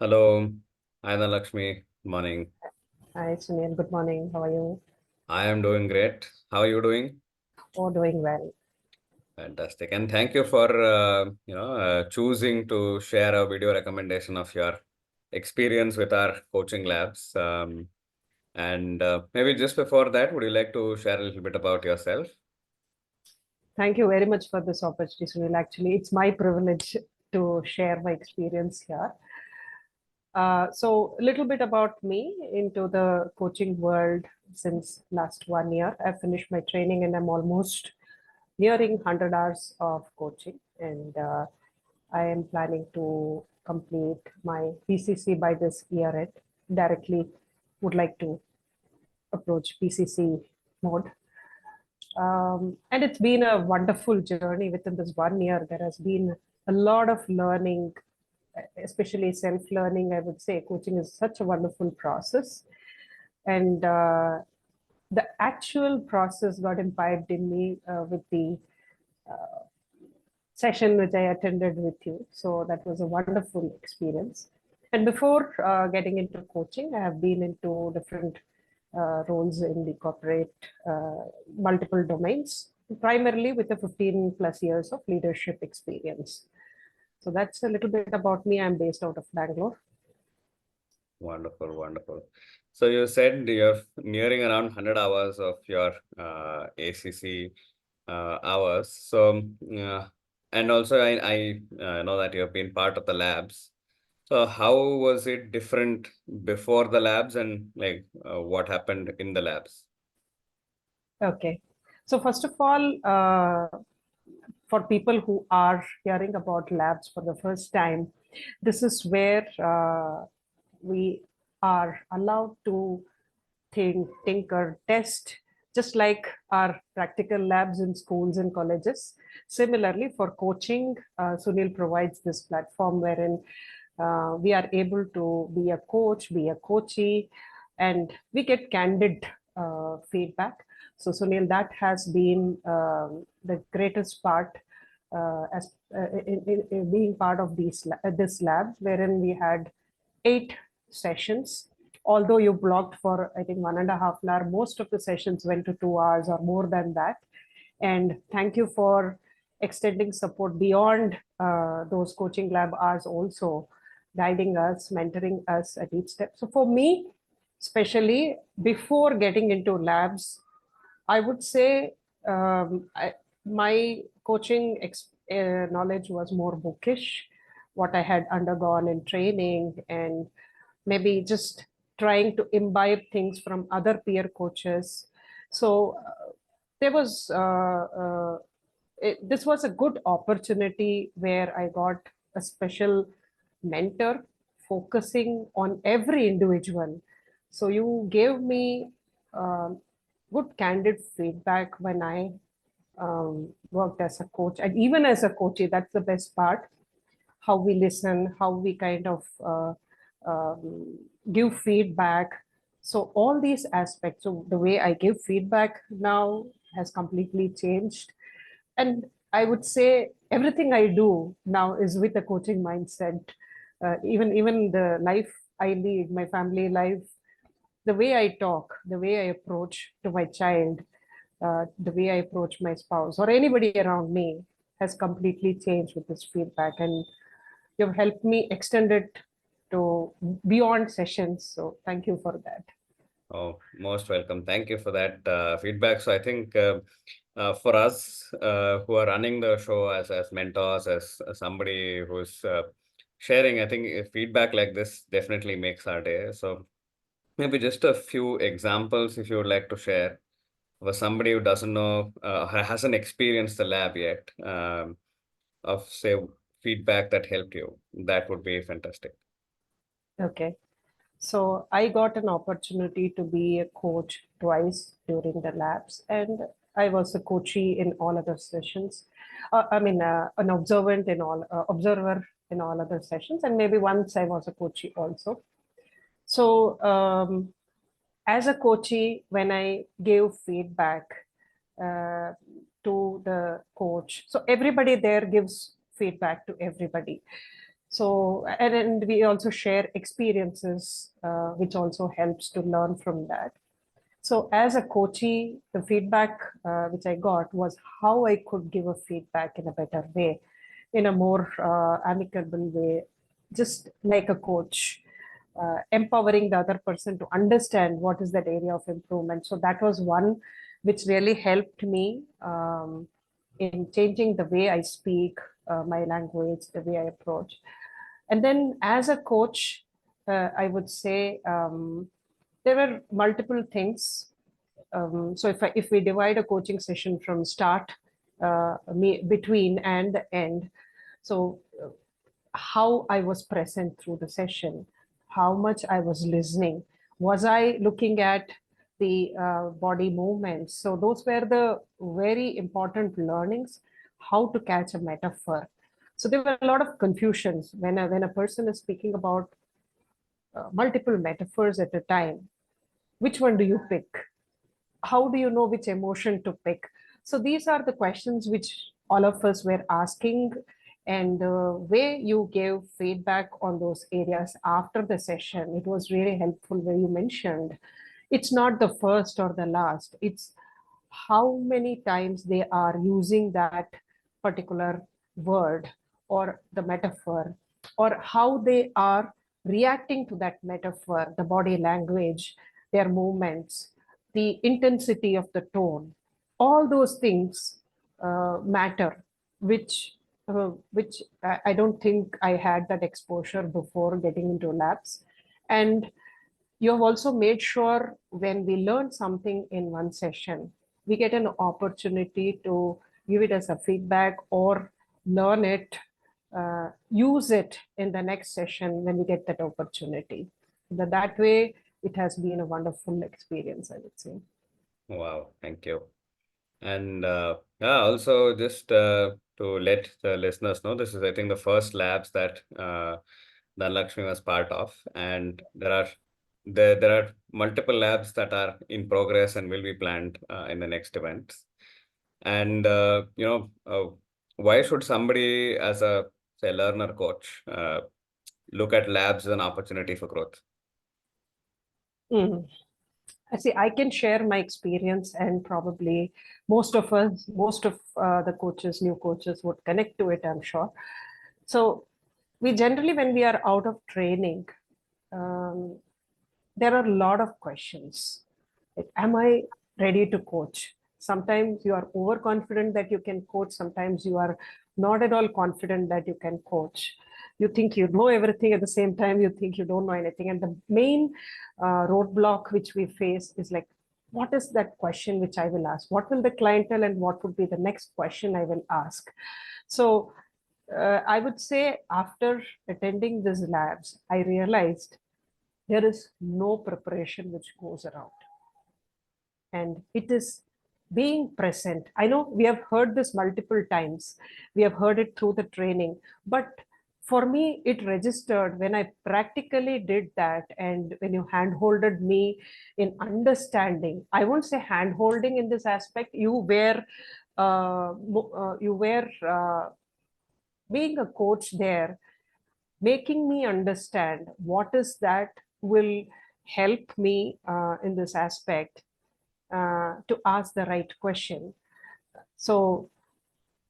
Hello. Hi, Dhanalakshmi. Morning. Hi, Sunil. Good morning. How are you? I am doing great. How are you doing? Oh, doing well. Fantastic. And thank you for choosing to share a video recommendation of your experience with our coaching labs. And maybe just before that, would you like to share a little bit about yourself? Thank you very much for this opportunity, Sunil. Actually, it's my privilege to share my experience here. So a little bit about me into the coaching world since last 1 year. I finished my training and I'm almost nearing 100 hours of coaching. And I am planning to complete my PCC by this year end. Directly would like to approach PCC mode. And it's been a wonderful journey within this 1 year. There has been a lot of learning, especially self-learning. I would say coaching is such a wonderful process. And the actual process got imbibed in me with the session which I attended with you. So that was a wonderful experience. And before getting into coaching, I have been into different roles in the corporate, multiple domains, primarily with a 15 plus years of leadership experience. So that's a little bit about me. I'm based out of Bangalore. Wonderful, wonderful. So you said you're nearing around 100 hours of your ACC hours. And also I know that you have been part of the labs. So how was it different before the labs and what happened in the labs? Okay. So first of all, for people who are hearing about labs for the first time, this is where we are allowed to think, tinker, test, just like our practical labs in schools and colleges. Similarly, for coaching, Sunil provides this platform wherein we are able to be a coach, be a coachee, and we get candid feedback. So, Sunil, that has been the greatest part as in being part of this lab, wherein we had 8 sessions. Although you blocked for, I think, 1.5 hours, most of the sessions went to 2 hours or more than that. And thank you for extending support beyond those coaching lab hours also, guiding us, mentoring us at each step. So for me, especially before getting into labs, I would say my coaching knowledge was more bookish, what I had undergone in training, and maybe just trying to imbibe things from other peer coaches. So there was this was a good opportunity where I got a special mentor focusing on every individual. So you gave me good candid feedback when I worked as a coach, and even as a coachee. That's the best part. How we listen, how we kind of give feedback. So all these aspects. So the way I give feedback now has completely changed, and I would say everything I do now is with a coaching mindset. Even the life I lead, my family life, the way I talk, the way I approach to my child, the way I approach my spouse or anybody around me has completely changed with this feedback. And you've helped me extend it to beyond sessions. So thank you for that. Oh, most welcome. Thank you for that feedback. So I think for us who are running the show as mentors, as somebody who's sharing, I think feedback like this definitely makes our day. So maybe just a few examples if you would like to share for somebody who doesn't know, hasn't experienced the lab yet, of say feedback that helped you. That would be fantastic. Okay. So I got an opportunity to be a coach twice during the labs, and I was a coachee in all other sessions. An observer in all other sessions, and maybe once I was a coachee also. So as a coachee, when I gave feedback uh, to the coach, so everybody there gives feedback to everybody. So, and we also share experiences, which also helps to learn from that. So as a coachee, the feedback which I got was how I could give a feedback in a better way, in a more amicable way, just like a coach, empowering the other person to understand what is that area of improvement. So that was one which really helped me in changing the way I speak, my language, the way I approach. And then as a coach, I would say there were multiple things. So if we divide a coaching session from start, between and the end, so how I was present through the session, how much I was listening, was I looking at the body movements? So those were the very important learnings, how to catch a metaphor. So there were a lot of confusions when a person is speaking about multiple metaphors at a time. Which one do you pick? How do you know which emotion to pick? So these are the questions which all of us were asking, and the way you gave feedback on those areas after the session, it was really helpful, where you mentioned it's not the first or the last, it's how many times they are using that particular word or the metaphor, or how they are reacting to that metaphor, the body language, their movements, the intensity of the tone. All those things matter, which I don't think I had that exposure before getting into labs. And you have also made sure when we learn something in one session, we get an opportunity to give it as a feedback or learn it, use it in the next session when we get that opportunity. That way, it has been a wonderful experience, I would say. Wow, thank you. And yeah, also just to let the listeners know, this is, I think, the first labs that Dhanalakshmi was part of, and there are multiple labs that are in progress and will be planned in the next events. And why should somebody, as a, say, learner coach, look at labs as an opportunity for growth? Mm. I see, I can share my experience, and probably most of us, most of the coaches, new coaches would connect to it, I'm sure. So we generally, when we are out of training, um, there are a lot of questions. Like, am I ready to coach? Sometimes you are overconfident that you can coach. Sometimes you are not at all confident that you can coach. You think you know everything, at the same time you think you don't know anything. And the main roadblock which we face is like, what is that question which I will ask? What will the client tell, and what would be the next question I will ask? So I would say after attending these labs, I realized there is no preparation which goes around, and it is being present. I know we have heard this multiple times, we have heard it through the training, but for me it registered when I practically did that. And when you handholded me in understanding, I won't say handholding in this aspect, you were being a coach there, making me understand what is that will help me in this aspect, to ask the right question. So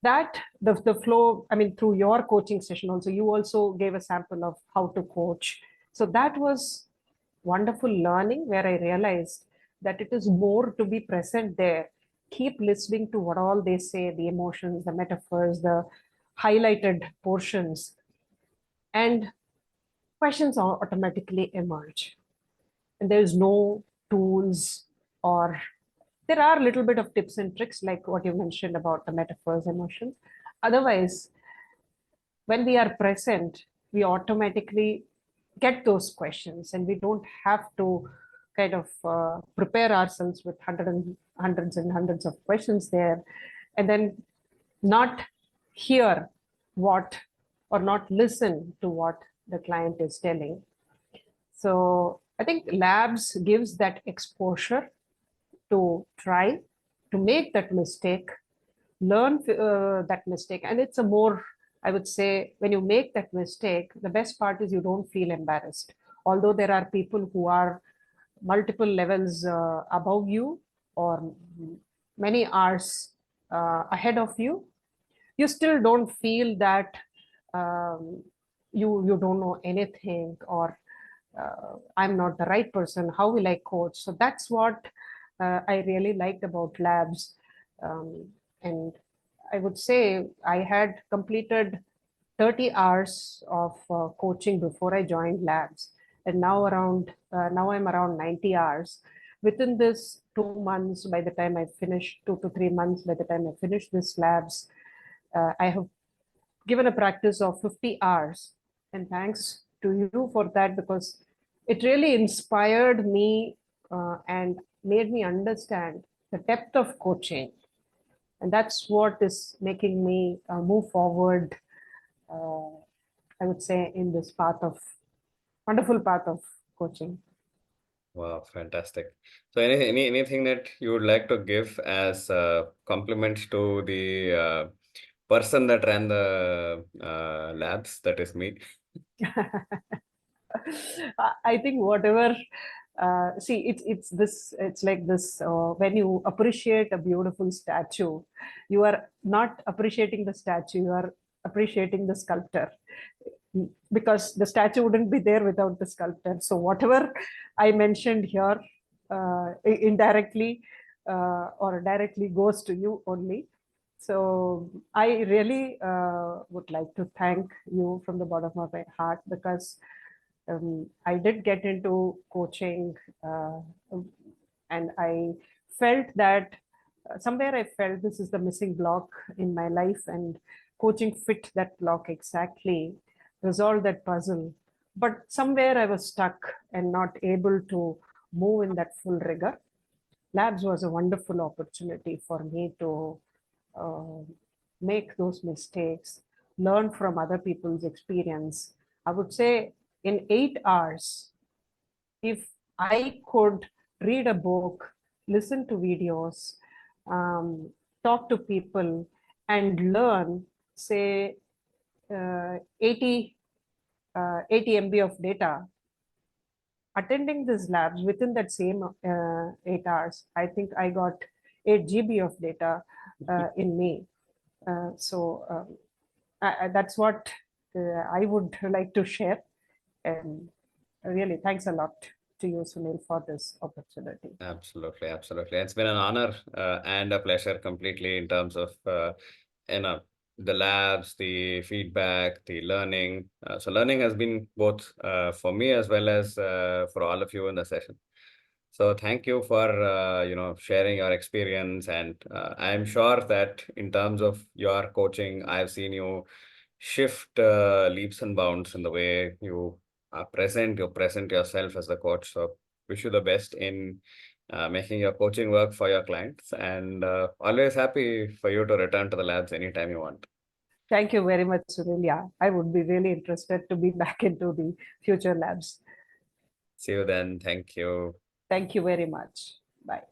that the flow, I mean, through your coaching session also, you also gave a sample of how to coach. So that was wonderful learning, where I realized that it is more to be present there. Keep listening to what all they say, the emotions, the metaphors, the highlighted portions, and questions automatically emerge. And there's no tools, or there are a little bit of tips and tricks like what you mentioned about the metaphors, emotions. Otherwise, when we are present, we automatically get those questions, and we don't have to kind of prepare ourselves with hundreds and hundreds of questions there, and then not hear what, or not listen to what the client is telling. So I think labs gives that exposure to try, to make that mistake, learn that mistake, and it's a more I would say when you make that mistake, the best part is you don't feel embarrassed. Although there are people who are multiple levels above you or many hours ahead of you, you still don't feel that um, you don't know anything, or I'm not the right person. How will I coach? So that's what I really liked about labs. Um, and I would say I had completed 30 hours of coaching before I joined labs. And now I'm around 90 hours. Within this 2 months, by the time I finish, 2 to 3 months, by the time I finish this labs, I have given a practice of 50 hours. And thanks to you for that, because it really inspired me and made me understand the depth of coaching. And that's what is making me move forward, uh, I would say, in this wonderful path of coaching. Wow, fantastic. So anything that you would like to give as compliments to the person that ran the labs, that is me? I think whatever, see, it's like this. When you appreciate a beautiful statue, you are not appreciating the statue, you are appreciating the sculptor, because the statue wouldn't be there without the sculptor. So whatever I mentioned here, indirectly or directly, goes to you only. So I really would like to thank you from the bottom of my heart, because I did get into coaching, and I felt that somewhere I felt this is the missing block in my life, and coaching fit that block exactly, resolved that puzzle. But somewhere I was stuck and not able to move in that full rigor. Labs was a wonderful opportunity for me to uh, make those mistakes, learn from other people's experience. I would say in 8 hours, if I could read a book, listen to videos, talk to people, and learn, say, 80, 80 MB of data, attending these labs within that same 8 hours, I think I got 8 GB of data in me. That's what I would like to share. And really, thanks a lot to you, Sunil, for this opportunity. Absolutely, absolutely. It's been an honor and a pleasure completely in terms of you know the labs, the feedback, the learning. So learning has been both for me as well as for all of you in the session. So thank you for sharing your experience, and I'm sure that in terms of your coaching, I've seen you shift leaps and bounds in the way you present yourself as the coach. So wish you the best in making your coaching work for your clients, and always happy for you to return to the labs anytime you want. Thank you very much, Sunil. Yeah, I would be really interested to be back into the future labs. See you then. Thank you. Thank you very much. Bye.